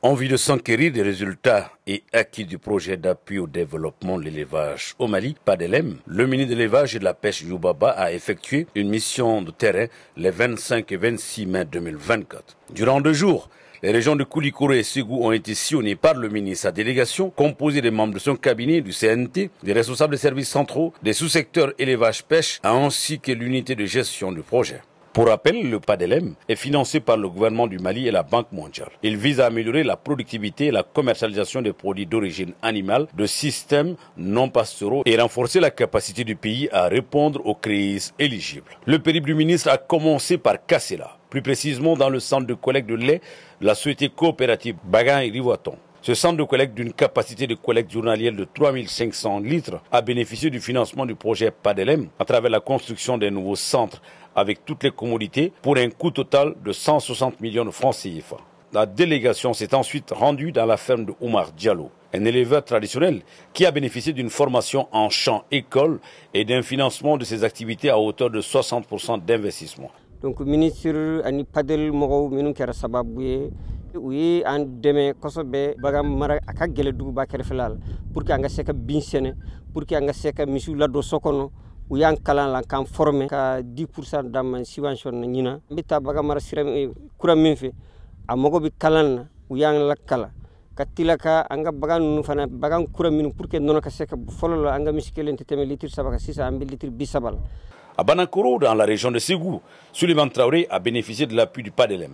Envie de s'enquérir des résultats et acquis du projet d'appui au développement de l'élevage au Mali, PADELEM, le ministre de l'élevage et de la pêche Youbaba a effectué une mission de terrain les 25 et 26 mai 2024. Durant 2 jours, les régions de Koulikoro et Ségou ont été sillonnées par le ministre, sa délégation, composée des membres de son cabinet, du CNT, des responsables des services centraux, des sous-secteurs élevage-pêche, ainsi que l'unité de gestion du projet. Pour rappel, le PADELEM est financé par le gouvernement du Mali et la Banque mondiale. Il vise à améliorer la productivité et la commercialisation des produits d'origine animale de systèmes non pastoraux et renforcer la capacité du pays à répondre aux crises éligibles. Le périple du ministre a commencé par Kassela, plus précisément dans le centre de collecte de lait de la société coopérative Bagan-Rivoiton. Ce centre de collecte d'une capacité de collecte journalière de 3500 litres a bénéficié du financement du projet PADELEM à travers la construction des nouveaux centres avec toutes les commodités pour un coût total de 160 millions de francs CFA. La délégation s'est ensuite rendue dans la ferme de Oumar Diallo, un éleveur traditionnel qui a bénéficié d'une formation en champ-école et d'un financement de ses activités à hauteur de 60% d'investissement. Donc, le ministre ani padel mogo minun kera sababuye oui an deme kosobe bagam mara aka gele dugu ba kere felal pour que anga seka binsene pour que anga seka misu lado sokono ou yan kalan la kan formé ka 10% dam subvention ñina mbita bagam mara siram kuram min fe amogo bi kalan ou yan la kala katilaka anga bagan nu fana bagan kuram min pour que nono ka seka fololo anga miskelen teme litre sabaka 600 litre bisabal. À Banakoro, dans la région de Ségou, Souleymane Traoré a bénéficié de l'appui du PADELEM,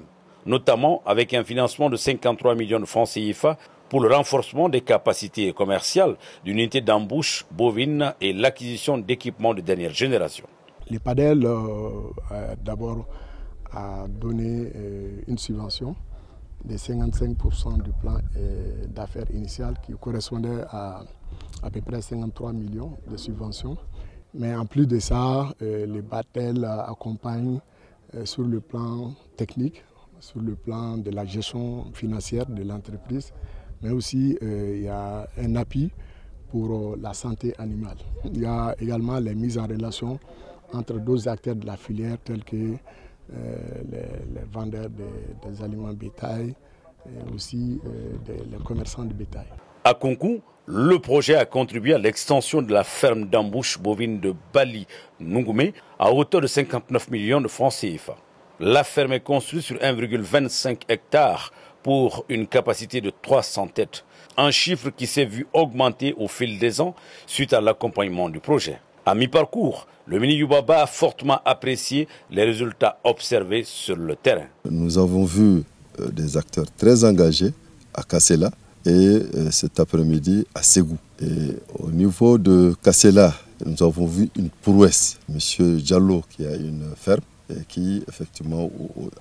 notamment avec un financement de 53 millions de francs CFA pour le renforcement des capacités commerciales d'unités d'embauche bovine et l'acquisition d'équipements de dernière génération. Le PADEL d'abord a donné une subvention de 55% du plan d'affaires initial qui correspondait à peu près 53 millions de subventions. Mais en plus de ça, les BATEL accompagnent sur le plan technique, sur le plan de la gestion financière de l'entreprise, mais aussi il y a un appui pour la santé animale. Il y a également les mises en relation entre d'autres acteurs de la filière tels que les vendeurs des aliments bétail et aussi les commerçants de bétail. À Konkou, le projet a contribué à l'extension de la ferme d'embauche bovine de Bali Nungume à hauteur de 59 millions de francs CFA. La ferme est construite sur 1,25 hectares pour une capacité de 300 têtes, un chiffre qui s'est vu augmenter au fil des ans suite à l'accompagnement du projet. À mi-parcours, le ministre Youbaba a fortement apprécié les résultats observés sur le terrain. Nous avons vu des acteurs très engagés à Kassela et cet après-midi à Ségou. Et au niveau de Kassela, nous avons vu une prouesse. Monsieur Diallo qui a une ferme et qui effectivement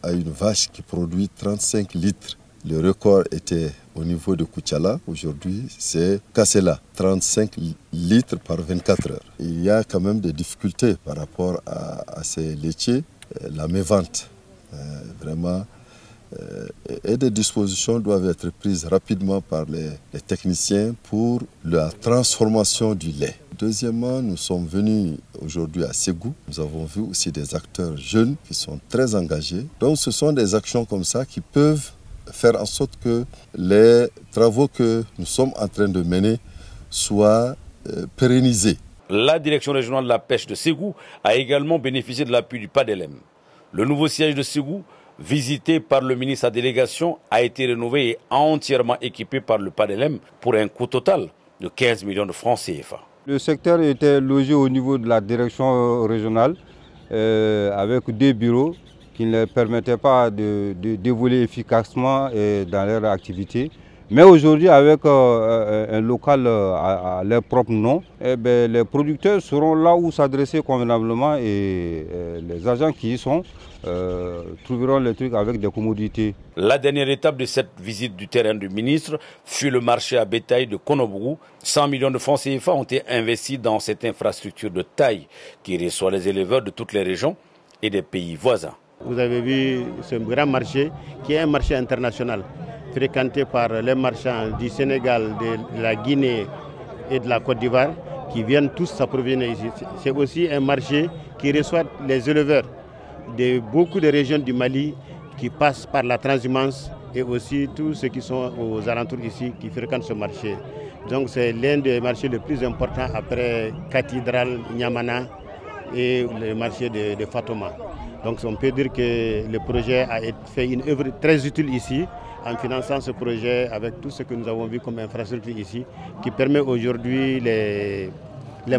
a une vache qui produit 35 litres. Le record était au niveau de Koutiala. Aujourd'hui, c'est Kassela, 35 litres par 24 heures. Il y a quand même des difficultés par rapport à ces laitiers. La mévente, vraiment, et des dispositions doivent être prises rapidement par les techniciens pour la transformation du lait. Deuxièmement, nous sommes venus aujourd'hui à Ségou. Nous avons vu aussi des acteurs jeunes qui sont très engagés. Donc ce sont des actions comme ça qui peuvent faire en sorte que les travaux que nous sommes en train de mener soient pérennisés. La direction régionale de la pêche de Ségou a également bénéficié de l'appui du PADELEM. Le nouveau siège de Ségou, visité par le ministre à délégation, a été rénové et entièrement équipé par le PADELEM pour un coût total de 15 millions de francs CFA. Le secteur était logé au niveau de la direction régionale avec 2 bureaux qui ne leur permettaient pas d'évoluer efficacement dans leur activité. Mais aujourd'hui, avec un local à leur propre nom, les producteurs seront là où s'adresser convenablement et les agents qui y sont trouveront les trucs avec des commodités. La dernière étape de cette visite du terrain du ministre fut le marché à bétail de Konobougou. 100 millions de francs CFA ont été investis dans cette infrastructure de taille qui reçoit les éleveurs de toutes les régions et des pays voisins. Vous avez vu ce grand marché qui est un marché international, fréquenté par les marchands du Sénégal, de la Guinée et de la Côte d'Ivoire, qui viennent tous s'approvisionner ici. C'est aussi un marché qui reçoit les éleveurs de beaucoup de régions du Mali qui passent par la transhumance et aussi tous ceux qui sont aux alentours ici qui fréquentent ce marché. Donc c'est l'un des marchés les plus importants après Cathédrale, Niamana et le marché de Fatoma. Donc on peut dire que le projet a fait une œuvre très utile ici en finançant ce projet avec tout ce que nous avons vu comme infrastructure ici qui permet aujourd'hui les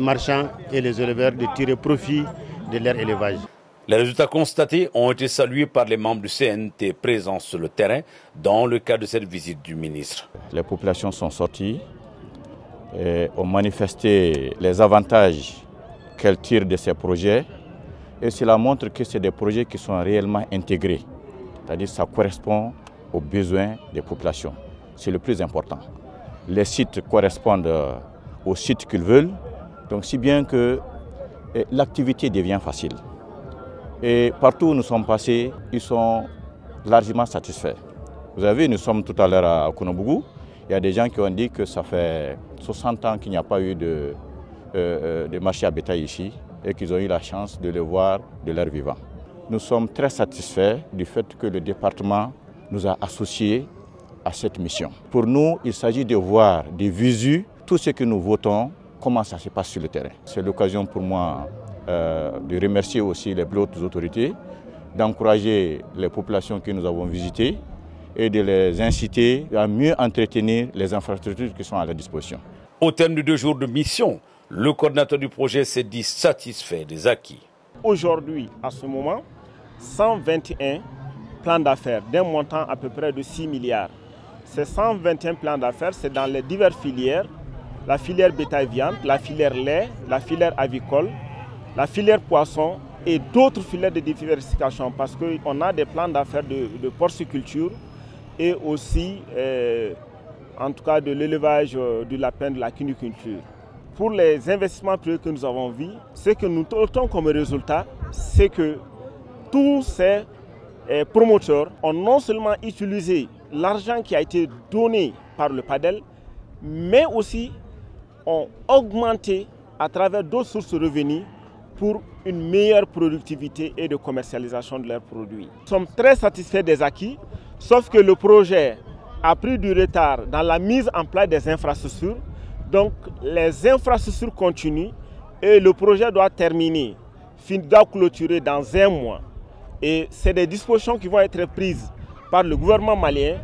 marchands et les éleveurs de tirer profit de leur élevage. Les résultats constatés ont été salués par les membres du CNT présents sur le terrain dans le cadre de cette visite du ministre. Les populations sont sorties et ont manifesté les avantages qu'elles tirent de ces projets et cela montre que c'est des projets qui sont réellement intégrés, c'est-à-dire que ça correspond aux besoins des populations. C'est le plus important. Les sites correspondent aux sites qu'ils veulent, donc si bien que l'activité devient facile. Et partout où nous sommes passés, ils sont largement satisfaits. Vous avez vu, nous sommes tout à l'heure à Kounobougou. Il y a des gens qui ont dit que ça fait 60 ans qu'il n'y a pas eu de marché à bétail ici et qu'ils ont eu la chance de le voir de leur vivant. Nous sommes très satisfaits du fait que le département nous a associés à cette mission. Pour nous, il s'agit de voir, de visu, tout ce que nous votons, comment ça se passe sur le terrain. C'est l'occasion pour moi de remercier aussi les plus hautes autorités, d'encourager les populations que nous avons visitées et de les inciter à mieux entretenir les infrastructures qui sont à leur disposition. Au terme de 2 jours de mission, le coordinateur du projet s'est dit satisfait des acquis. Aujourd'hui, à ce moment, 121 plans d'affaires d'un montant à peu près de 6 milliards. Ces 121 plans d'affaires, c'est dans les diverses filières, la filière bétail-viande, la filière lait, la filière avicole, la filière poisson et d'autres filières de diversification parce qu'on a des plans d'affaires de porciculture et aussi, en tout cas, de l'élevage du lapin, de la cuniculture. Pour les investissements privés que nous avons vus, ce que nous notons comme résultat, c'est que tous ces promoteurs ont non seulement utilisé l'argent qui a été donné par le PADEL, mais aussi ont augmenté à travers d'autres sources de revenus pour une meilleure productivité et de commercialisation de leurs produits. Nous sommes très satisfaits des acquis, sauf que le projet a pris du retard dans la mise en place des infrastructures. Donc les infrastructures continuent et le projet doit terminer, doit clôturer dans 1 mois. Et c'est des dispositions qui vont être prises par le gouvernement malien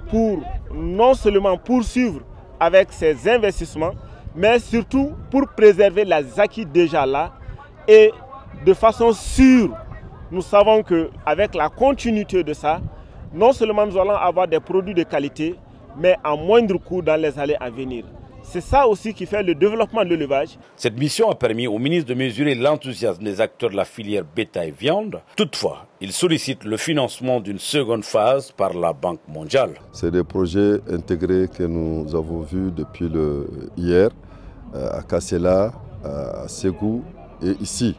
pour non seulement poursuivre avec ces investissements, mais surtout pour préserver les acquis déjà là. Et de façon sûre, nous savons qu'avec la continuité de ça, non seulement nous allons avoir des produits de qualité, mais à moindre coût dans les années à venir. C'est ça aussi qui fait le développement de l'élevage. Cette mission a permis au ministre de mesurer l'enthousiasme des acteurs de la filière bétail-viande. Toutefois, il sollicite le financement d'une seconde phase par la Banque mondiale. C'est des projets intégrés que nous avons vus depuis hier à Kassela, à Ségou et ici.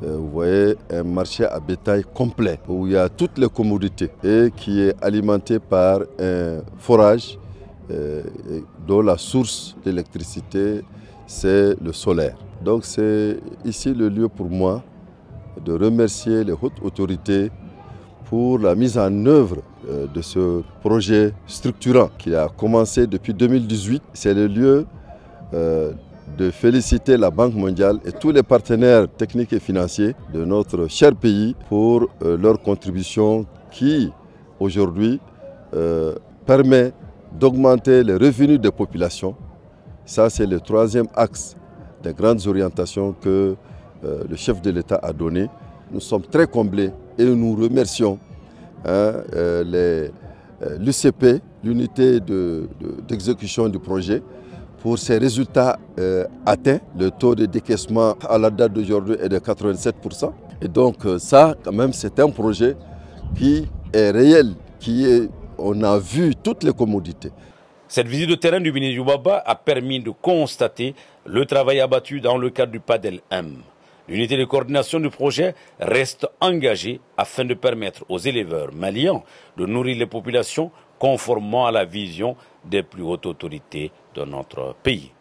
Vous voyez un marché à bétail complet où il y a toutes les commodités et qui est alimenté par un forage dont la source d'électricité c'est le solaire. Donc c'est ici le lieu pour moi de remercier les hautes autorités pour la mise en œuvre de ce projet structurant qui a commencé depuis 2018. C'est le lieu de féliciter la Banque mondiale et tous les partenaires techniques et financiers de notre cher pays pour leur contribution qui, aujourd'hui, permet d'augmenter les revenus des populations. Ça, c'est le 3e axe des grandes orientations que le chef de l'État a donné. Nous sommes très comblés et nous remercions l'UCP, l'unité d'exécution du projet, pour ces résultats atteints. Le taux de décaissement à la date d'aujourd'hui est de 87%. Et donc ça, quand même, c'est un projet qui est réel, on a vu toutes les commodités. Cette visite de terrain du ministre Youbaba a permis de constater le travail abattu dans le cadre du PADEL-M. L'unité de coordination du projet reste engagée afin de permettre aux éleveurs maliens de nourrir les populations conformément à la vision des plus hautes autorités de notre pays.